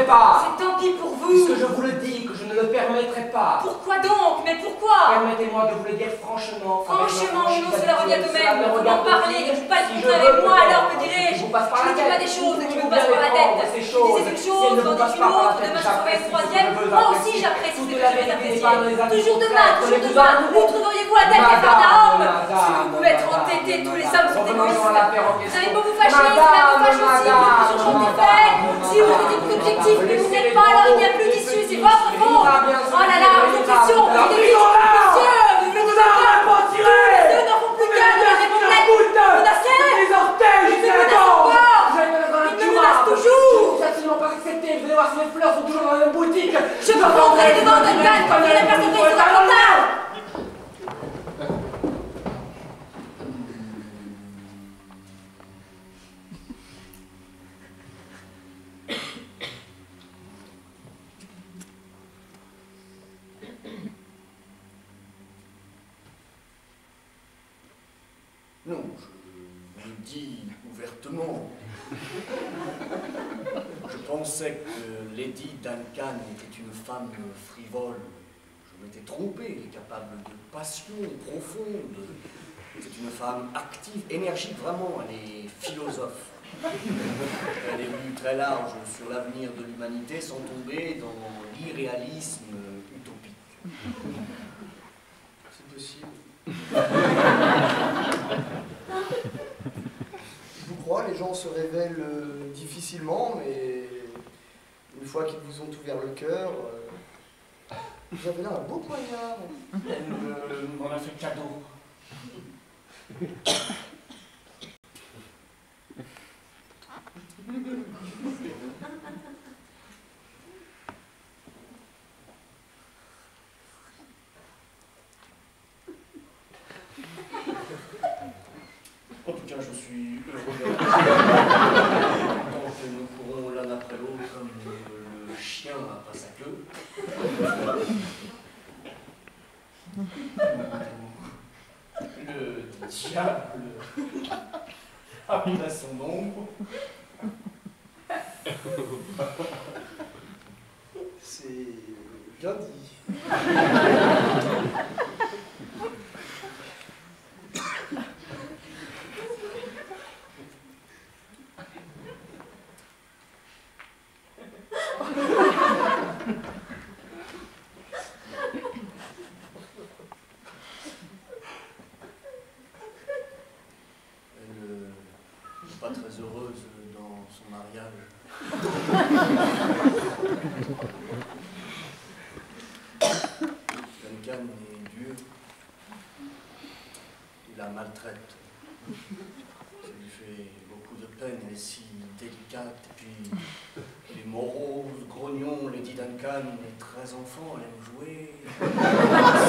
pas. C'est tant pis pour vous. Puisque je vous le dis, que je ne le permettrai pas. Pourquoi donc? Mais pourquoi? Permettez-moi de vous le dire franchement. Franchement, non, cela revient au même. Vous Vous m'en parlez, ne vous pas le contraire avec moi, alors me dirais-je. Je ne dis pas des choses qui vous passent par la tête. Je disais une chose, j'en dis une autre, demain je ferai une troisième. Moi aussi j'apprécie ce que je vais apprécier. Toujours demain, où trouveriez-vous un tel Capharnaüm? Si vous pouvez être entêté, tous les hommes sont égoïstes. Vous avez beau vous fâcher, cela vous fâche aussi, toujours chanter fait. Si vous étiez plus objectif, mais vous n'êtes pas, alors il n'y a plus d'issue, c'est votre faute. Oh là là, objection, vous êtes des monsieur, vous ne vous avez pas tiré. Les deux n'en font plus qu'un, vous avez mon tête, vous menacez. Les orteils, je me menace encore. Il me menace toujours. C'est absolument pas accepté, vous allez voir si mes fleurs sont toujours dans la même boutique. Je me prendrai devant Duncan quand il y a la personne qui sera comptable. Non, je vous le dis ouvertement. Je pensais que Lady Duncan était une femme frivole. Je m'étais trompé, elle est capable de passion profonde. C'est une femme active, énergique, vraiment, elle est philosophe. Elle a des vues très larges sur l'avenir de l'humanité sans tomber dans l'irréalisme utopique. C'est possible. Je vous crois, les gens se révèlent difficilement, mais une fois qu'ils vous ont ouvert le cœur, vous avez là un beau poignard. Elle m'en a fait cadeau. En tout cas, je suis heureux tant que nous courons l'un après l'autre comme le chien après sa queue. Le diable après son ombre. C'est bien dit. Pas très heureuse dans son mariage. Duncan est Dieu. Il la maltraite. Ça lui fait beaucoup de peine, elle est si délicate. Et puis, elle est morose, grognon, Lady Duncan est très enfant, elle aime jouer.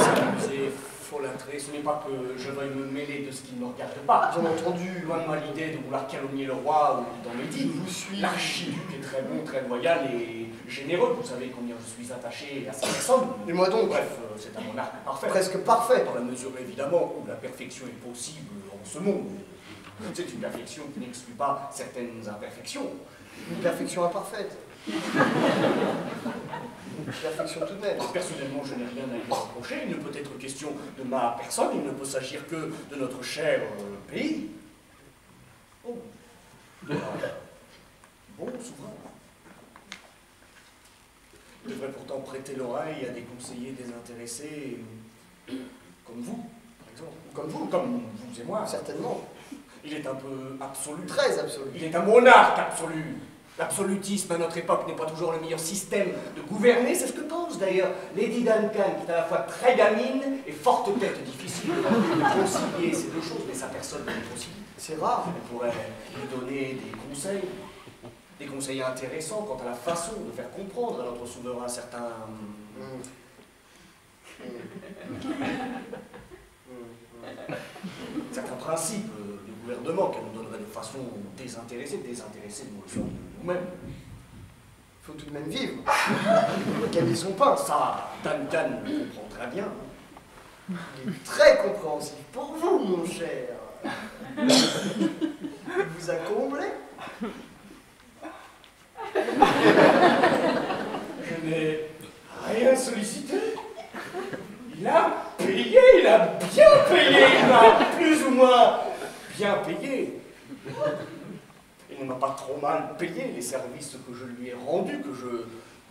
S'amuser, folâtrer. Ce n'est pas que je veuille me mêler de ce qui ne me regarde pas. Bien entendu. Loin de moi l'idée de vouloir calomnier le roi ou dans mes dits. Je vous suis. L'archiduc est très bon, très loyal et généreux. Vous savez combien je suis attaché à sa personne. Et moi donc? Bref, c'est un monarque parfait. Presque parfait. Dans la mesure évidemment où la perfection est possible en ce monde. C'est une perfection qui n'exclut pas certaines imperfections. Une perfection imparfaite. Perfection tout de même. Personnellement, je n'ai rien à lui reprocher. Il ne peut être question de ma personne, il ne peut s'agir que de notre cher pays. Oh. Bon souverain. Il devrait pourtant prêter l'oreille à des conseillers désintéressés, comme vous, par exemple. Ou comme vous et moi. Certainement. Il est un peu absolu. Très absolu. Il est un monarque absolu. L'absolutisme à notre époque n'est pas toujours le meilleur système de gouverner, c'est ce que pense d'ailleurs Lady Duncan, qui est à la fois très gamine et forte tête, difficile de concilier ces deux choses, mais sa personne est possible. C'est rare. Elle pourrait lui donner des conseils intéressants quant à la façon de faire comprendre à notre souverain certains principes de gouvernement qu'elle nous donnerait de façon désintéressée. Désintéressée, nous le sommes nous-mêmes. Il faut tout de même vivre. Gagner son pain. Ça, Duncan le comprend très bien. Il est très compréhensif pour vous, mon cher. Il vous a comblé. n'ai rien sollicité. Il a payé, il a bien payé, il m'a plus ou moins bien payé. Il ne m'a pas trop mal payé les services que je lui ai rendus, que je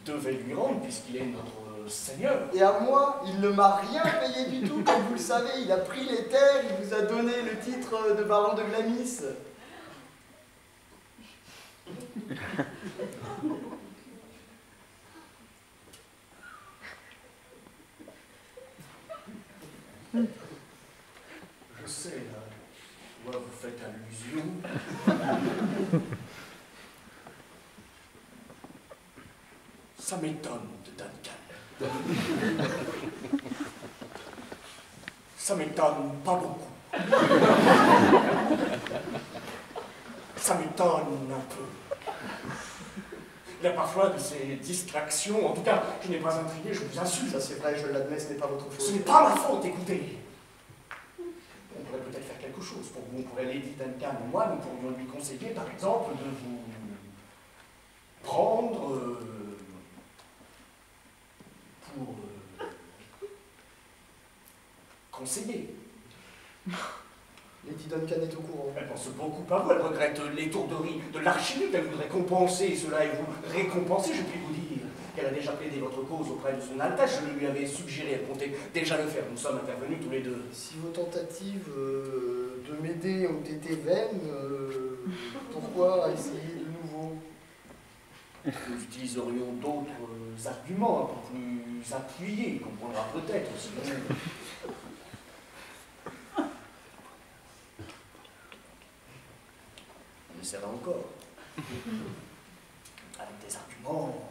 devais lui rendre, puisqu'il est notre Seigneur. Et à moi, il ne m'a rien payé du tout, comme vous le savez. Il a pris les terres, il vous a donné le titre de baron de Glamis. Je sais, là, moi vous faites allusion. Ça m'étonne de Duncan. Ça m'étonne pas beaucoup. Ça m'étonne un peu. Il y a parfois de ces distractions, en tout cas, je n'ai pas intrigué, je vous insulte. Ça c'est vrai, je l'admets, ce n'est pas votre faute. Ce n'est pas ma faute, écoutez. On pourrait peut-être faire quelque chose pour vous. On pourrait Lady Duncan et moi, nous pourrions lui conseiller, par exemple, de vous prendre pour conseiller. Lady Duncan est au courant. Elle pense beaucoup à vous, elle regrette l'étourderie de l'archiduc, elle voudrait compenser cela et vous récompenser. Je puis vous dire qu'elle a déjà plaidé votre cause auprès de son Altesse, je lui avais suggéré, elle comptait déjà le faire, nous sommes intervenus tous les deux. Si vos tentatives de m'aider ont été vaines, pourquoi essayer de nouveau? Nous utiliserions d'autres arguments un peu plus appuyés, comprendra peut-être, sinon... On essaiera encore. Avec des arguments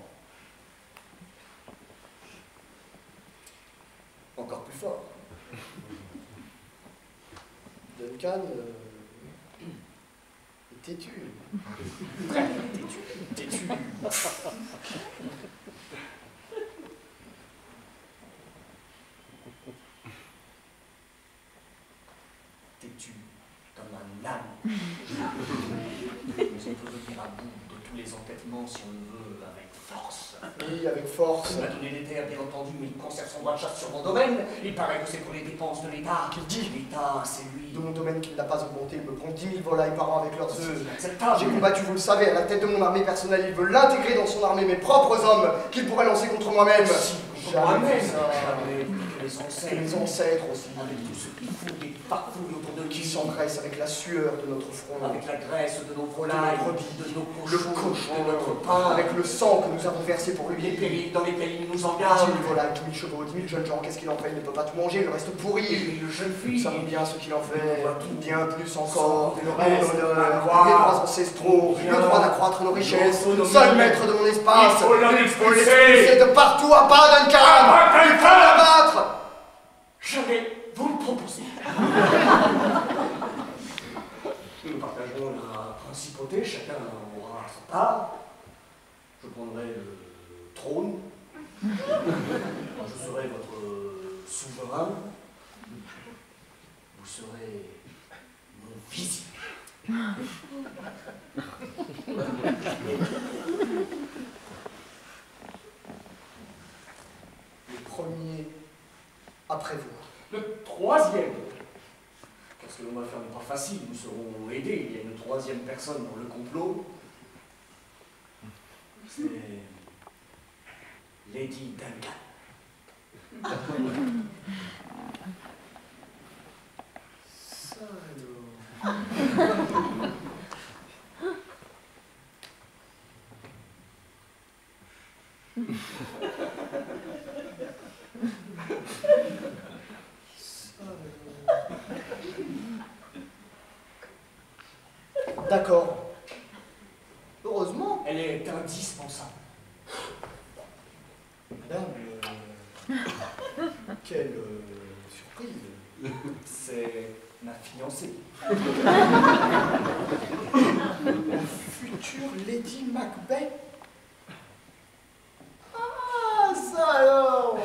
encore plus forts. Duncan est têtu. Très bien, têtu. Têtu comme un âne. Mais on peut venir à bout de tous les entêtements si on le veut avec force. Oui, avec force. Il m'a donné des terres, bien entendu, mais il conserve son droit de chasse sur mon domaine. Il paraît que c'est pour les dépenses de l'État. Qu'il dit l'État, c'est lui. De mon domaine qu'il n'a pas augmenté, il me prend 10 000 volailles par an avec leurs œufs. J'ai combattu, vous le savez, à la tête de mon armée personnelle. Il veut l'intégrer dans son armée, mes propres hommes, qu'il pourrait lancer contre moi-même. Jamais ça. Jamais. Que les ancêtres aussi. Avec tout ce qu'il fout, des farfouilles autour de Qui lui. s'engraisse avec la sueur de notre front. Avec la graisse de nos volailles, de nos le cochons, cochon, de notre pain. avec le sang que nous avons versé pour lui. Les périls dans lesquels il nous 10 engage. 000 volailles, 10 000 chevaux, 10 000 jeunes gens, qu'est-ce qu'il en fait? Il ne peut pas tout manger, il reste pourri. Et le jeune fille. Nous savons bien ce qu'il en fait, bien plus encore. Sans Mon reste, honneur, la gloire, les droits ancestraux, bien, le droit d'accroître nos richesses, l'autonomie. seul maître de mon espace. Il faut l'expulser. l'expulser de partout à pas Duncan. Il faut l'abattre. Jamais vous le proposez. Nous partagerons la principauté, chacun aura sa part. Je prendrai le trône. Je serai votre souverain. Vous serez mon vizir. Le premier après vous. Le troisième, parce que l'on va faire n'est pas facile, nous serons aidés, il y a une troisième personne dans le complot. C'est Lady Duncan. Ça alors. D'accord. Heureusement. Elle est indispensable. Madame, quelle surprise. C'est ma fiancée. Future Lady Macbeth. Ah, ça alors.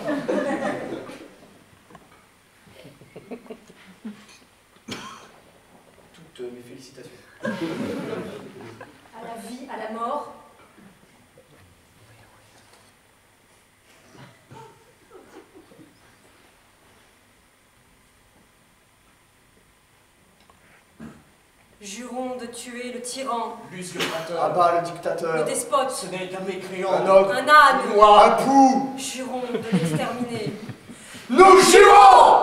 Toutes mes félicitations. À la vie, à la mort. Jurons de tuer le tyran, l'usurpateur, Abat le dictateur, le despote, ce n'est qu'un mécréant, un ogre, un âne, un pou. jurons de l'exterminer. Nous jurons